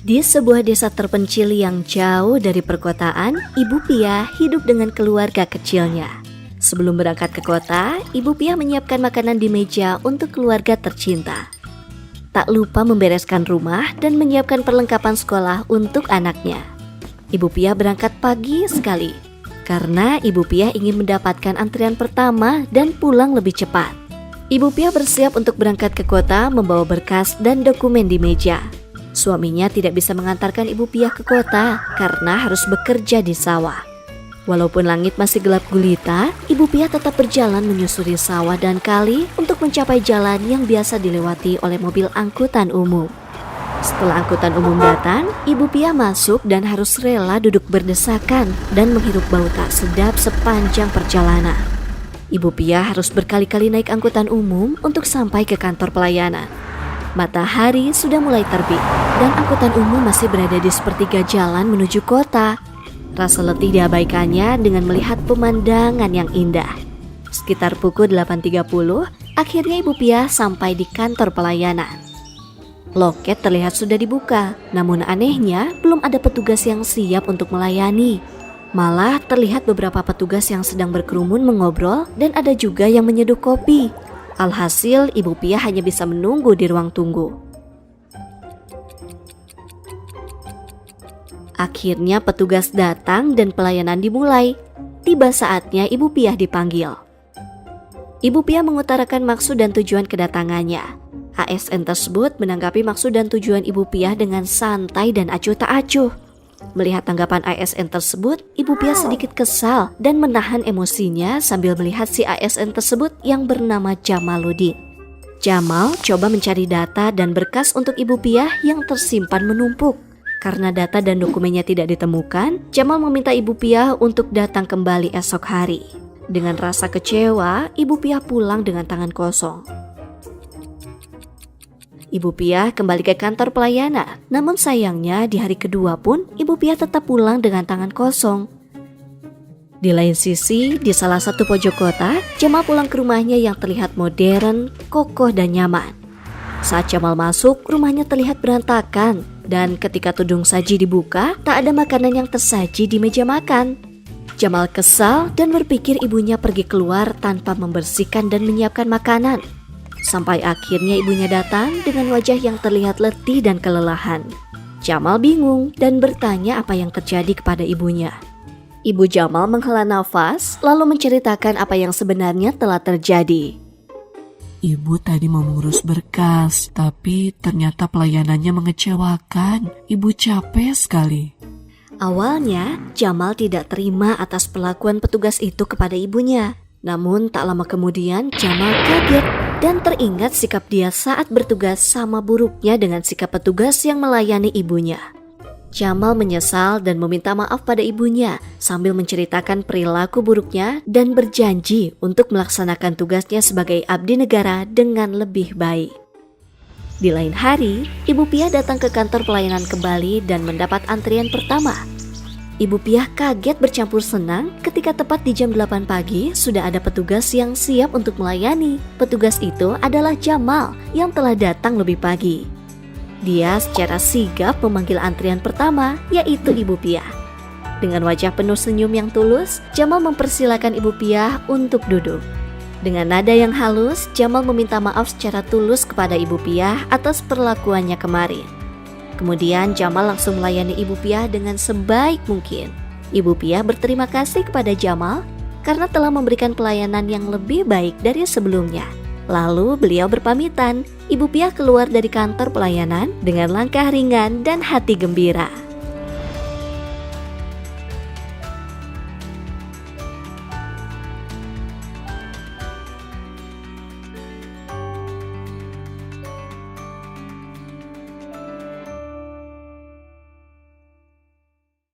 Di sebuah desa terpencil yang jauh dari perkotaan, Ibu Pia hidup dengan keluarga kecilnya. Sebelum berangkat ke kota, Ibu Pia menyiapkan makanan di meja untuk keluarga tercinta. Tak lupa membereskan rumah dan menyiapkan perlengkapan sekolah untuk anaknya. Ibu Pia berangkat pagi sekali, karena Ibu Pia ingin mendapatkan antrian pertama dan pulang lebih cepat. Ibu Pia bersiap untuk berangkat ke kota membawa berkas dan dokumen di meja. Suaminya tidak bisa mengantarkan Ibu Pia ke kota karena harus bekerja di sawah. Walaupun langit masih gelap gulita, Ibu Pia tetap berjalan menyusuri sawah dan kali untuk mencapai jalan yang biasa dilewati oleh mobil angkutan umum. Setelah angkutan umum datang, Ibu Pia masuk dan harus rela duduk berdesakan dan menghirup bau tak sedap sepanjang perjalanan. Ibu Pia harus berkali-kali naik angkutan umum untuk sampai ke kantor pelayanan. Matahari sudah mulai terbit dan angkutan umum masih berada di sepertiga jalan menuju kota. Rasa letih diabaikannya dengan melihat pemandangan yang indah. Sekitar pukul 8.30, akhirnya Ibu Pia sampai di kantor pelayanan. Loket terlihat sudah dibuka, namun anehnya belum ada petugas yang siap untuk melayani. Malah terlihat beberapa petugas yang sedang berkerumun mengobrol dan ada juga yang menyeduh kopi. Alhasil, Ibu Pia hanya bisa menunggu di ruang tunggu. Akhirnya petugas datang dan pelayanan dimulai. Tiba saatnya Ibu Pia dipanggil. Ibu Pia mengutarakan maksud dan tujuan kedatangannya. ASN tersebut menanggapi maksud dan tujuan Ibu Pia dengan santai dan acuh tak acuh. Melihat tanggapan ASN tersebut, Ibu Pia sedikit kesal dan menahan emosinya sambil melihat si ASN tersebut yang bernama Jamaluddin. Jamal coba mencari data dan berkas untuk Ibu Pia yang tersimpan menumpuk. Karena data dan dokumennya tidak ditemukan, Jamal meminta Ibu Pia untuk datang kembali esok hari. Dengan rasa kecewa, Ibu Pia pulang dengan tangan kosong. Ibu Pia kembali ke kantor pelayanan, namun sayangnya di hari kedua pun Ibu Pia tetap pulang dengan tangan kosong. Di lain sisi, di salah satu pojok kota, Jamal pulang ke rumahnya yang terlihat modern, kokoh dan nyaman. Saat Jamal masuk, rumahnya terlihat berantakan dan ketika tudung saji dibuka, tak ada makanan yang tersaji di meja makan. Jamal kesal dan berpikir ibunya pergi keluar tanpa membersihkan dan menyiapkan makanan. Sampai akhirnya ibunya datang dengan wajah yang terlihat letih dan kelelahan. Jamal bingung dan bertanya apa yang terjadi kepada ibunya. Ibu Jamal menghela nafas lalu menceritakan apa yang sebenarnya telah terjadi. Ibu tadi mau mengurus berkas, tapi ternyata pelayanannya mengecewakan. Ibu capek sekali. Awalnya, Jamal tidak terima atas perlakuan petugas itu kepada ibunya. Namun tak lama kemudian, Jamal kaget dan teringat sikap dia saat bertugas sama buruknya dengan sikap petugas yang melayani ibunya. Jamal menyesal dan meminta maaf pada ibunya sambil menceritakan perilaku buruknya dan berjanji untuk melaksanakan tugasnya sebagai abdi negara dengan lebih baik. Di lain hari, Ibu Pia datang ke kantor pelayanan kembali dan mendapat antrian pertama. Ibu Pia kaget bercampur senang ketika tepat di jam 8 pagi sudah ada petugas yang siap untuk melayani. Petugas itu adalah Jamal yang telah datang lebih pagi. Dia secara sigap memanggil antrian pertama, yaitu Ibu Pia. Dengan wajah penuh senyum yang tulus, Jamal mempersilakan Ibu Pia untuk duduk. Dengan nada yang halus, Jamal meminta maaf secara tulus kepada Ibu Pia atas perlakuannya kemarin. Kemudian Jamal langsung melayani Ibu Pia dengan sebaik mungkin. Ibu Pia berterima kasih kepada Jamal karena telah memberikan pelayanan yang lebih baik dari sebelumnya. Lalu beliau berpamitan. Ibu Pia keluar dari kantor pelayanan dengan langkah ringan dan hati gembira.